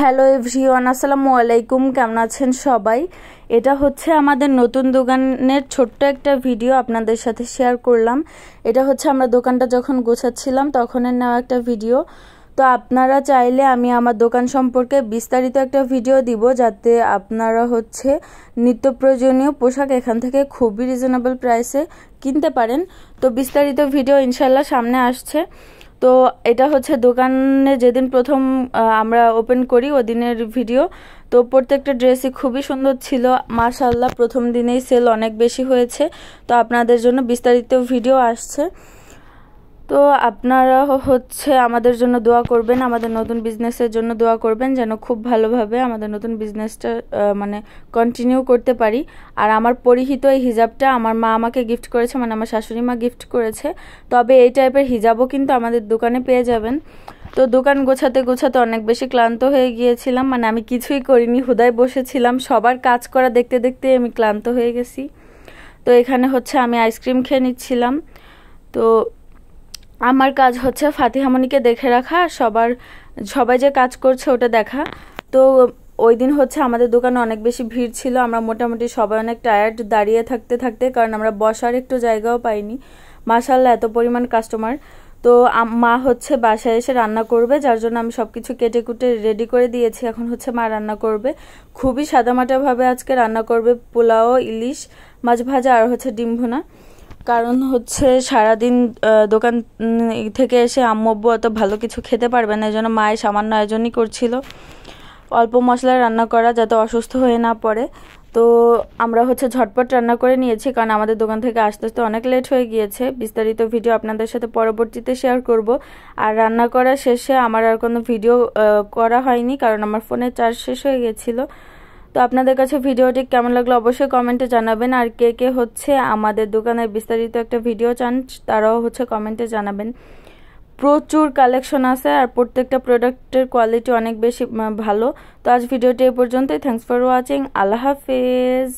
Hello everyone, আসসালামু আলাইকুম। কেমন আছেন সবাই? এটা হচ্ছে আমাদের নতুন দোকানের ছোট্ট একটা ভিডিও আপনাদের সাথে শেয়ার করলাম। এটা হচ্ছে আমরা দোকানটা যখন গোছাচ্ছিলাম তখনের নেওয়া একটা ভিডিও। তো আপনারা চাইলে আমি আমার দোকান সম্পর্কে বিস্তারিত একটা ভিডিও দিব, যাতে আপনারা হচ্ছে নিত্য প্রয়োজনীয় পোশাক এখান থেকে খুবই রিজনেবল প্রাইসে কিনতে পারেন। তো বিস্তারিত ভিডিও ইনশাল্লাহ সামনে আসছে। তো এটা হচ্ছে দোকানে যেদিন প্রথম আমরা ওপেন করি ওদিনের ভিডিও। তো প্রত্যেকটা ড্রেসই খুবই সুন্দর ছিল মাশাআল্লাহ। প্রথম দিনেই সেল অনেক বেশি হয়েছে। তো আপনাদের জন্য বিস্তারিত ভিডিও আসছে। তো আপনারা হচ্ছে আমাদের জন্য দোয়া করবেন, আমাদের নতুন বিজনেসের জন্য দোয়া করবেন, যেন খুব ভালোভাবে আমাদের নতুন বিজনেসটা কন্টিনিউ করতে পারি। আর আমার পরিহিত এই হিজাবটা আমার মা আমাকে গিফট করেছে, আমার শাশুড়ি মা গিফট করেছে। তবে এই টাইপের হিজাবও কিন্তু আমাদের দোকানে পেয়ে যাবেন। তো দোকান গোছাতে গোছাতে অনেক বেশি ক্লান্ত হয়ে গিয়েছিলাম, আমি কিছুই করিনি, হুদায় বসেছিলাম। সবার কাজ করা দেখতে দেখতে আমি ক্লান্ত হয়ে গেছি। তো এখানে হচ্ছে আমি আইসক্রিম খেয়ে নিচ্ছিলাম। তো আমার কাজ হচ্ছে ফাতিহামণিকে দেখে রাখা, সবাই যে কাজ করছে ওটা দেখা। তো ওই দিন হচ্ছে আমাদের দোকানে অনেক বেশি ভিড় ছিল। আমরা মোটামুটি সবাই অনেক টায়ার্ড দাঁড়িয়ে থাকতে থাকতে, কারণ আমরা বসার একটু জায়গাও পাইনি। মাশাআল্লাহ এত পরিমাণ কাস্টমার। তো মা হচ্ছে বাসায় এসে রান্না করবে, যার জন্য আমি সব কিছু কেটে কুটে রেডি করে দিয়েছি। এখন হচ্ছে মা রান্না করবে, খুবই সাদামাটাভাবে আজকে রান্না করবে। পোলাও, ইলিশ মাছ ভাজা আর হচ্ছে ডিম ভুনা। কারণ হচ্ছে সারাদিন দোকান থেকে এসে আম্মু অত ভালো কিছু খেতে পারবে না, এই জন্য মায়ের সামান্য আয়োজনই করছিল, অল্প মশলায় রান্না করা, যাতে অসুস্থ হয়ে না পড়ে। তো আমরা হচ্ছে ঝটপট রান্না করে নিয়েছি, কারণ আমাদের দোকান থেকে আসতে আসতে অনেক লেট হয়ে গিয়েছে। বিস্তারিত ভিডিও আপনাদের সাথে পরবর্তীতে শেয়ার করব। আর রান্না করা শেষে আমার আর কোনো ভিডিও করা হয়নি, কারণ আমার ফোনে চার্জ শেষ হয়ে গিয়েছিলো। তো আপনাদের কাছে ভিডিওটি কেমন লাগলো অবশ্যই কমেন্টে জানাবেন। আর কে কে হচ্ছে আমাদের দোকানের বিস্তারিত একটা ভিডিও চান তারাও হচ্ছে কমেন্টে জানাবেন। প্রচুর কালেকশন আছে আর প্রত্যেকটা প্রোডাক্টের কোয়ালিটি অনেক বেশি ভালো। তো আজ ভিডিওটি এ পর্যন্তই। Thanks for watching. আল্লাহ হাফেজ।